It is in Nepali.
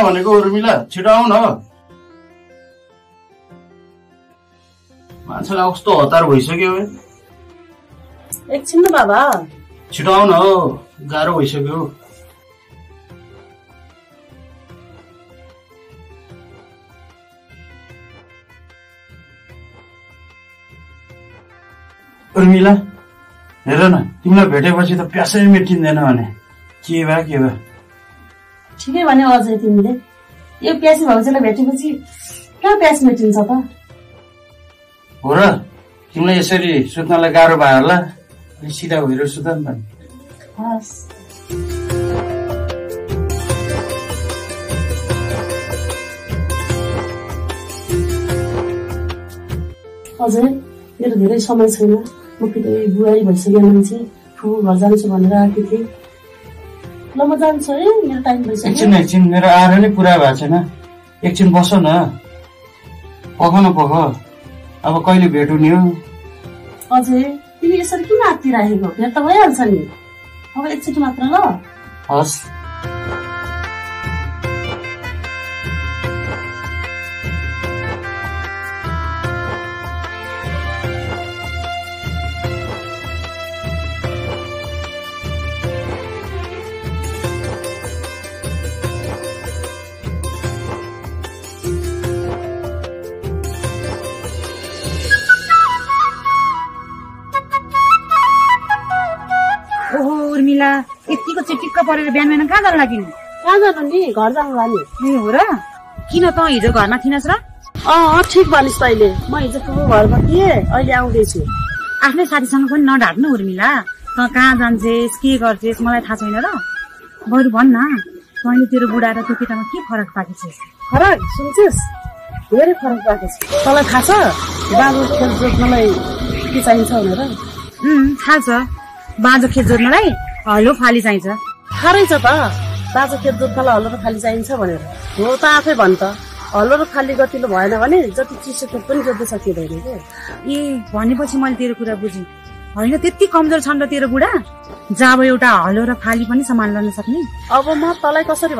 भनेको उर्मिला छिटो आउन मान्छेलाई कस्तो हतार भइसक्यो एकछिन न बाबा छिटो आउन हो गाह्रो भइसक्यो उर्मिला हेर न तिमीलाई भेटेपछि त प्यासै मेटिँदैन भने के भयो ठिकै भन्यो अझै तिमीले यो प्यासी भाउजूलाई भेटेपछि कहाँ प्यास मेटिन्छ त हो र तिमीलाई यसरी सुत्नलाई गाह्रो भयो होला सिधा भएर सुत नि त हस् अझै मेरो धेरै समय छैन म फेरि बुहारी भइसक्यो मान्छे ठुलो घर जान्छु भनेर आएको थिएँ ल म जान्छु है मेरो टाइम भइसक्यो एकछिन मेरो आएर नै पुरा भएको छैन एकछिन बस न पख न पख अब कहिले भेट हुने हो अझै तिमी यसरी किन आत्ति राखेको भेट त भइहाल्छ नि अब एकचोटि मात्र ल हस् यतिको चिटिक्क परेर बिहान बिहान कहाँ जानु लाग्यो कहाँ जानु नि घर जानु लाग्यो ए हो र किन त हिजो घरमा थिइनस् र ठिक भनिस् तैले म हिजो ठुलो घरमा थिएँ अहिले आउँदैछु आफ्नै साथीसँग पनि नढाट्नु उर्मिला त कहाँ जान्छेस् के गर्छेस् मलाई थाहा छैन र बरु भन् न तैँले तेरो बुढा र त्यो केटामा के फरक पाएको छस् फरक सुन्छस् धेरै फरक पाएको छ तँलाई थाहा छ बाँझो खेत जोत्नलाई के चाहिन्छ भनेर थाहा छ बाँझो खेत जोत्नलाई हलो फाली चाहिन्छ थाहै छ त बाँझो खेत जोत्नलाई हलो र फाली चाहिन्छ भनेर हो त आफै भन् त हलो र फाली गतिलो भएन भने जति चिसो खेत पनि जोत्न सकिँदैन के ए भनेपछि मैले तेरो कुरा बुझेँ होइन त्यति कमजोर छन् र तेरो बुढा जब एउटा हलो र फाली पनि सम्हाल्न सक्ने अब म तँलाई कसरी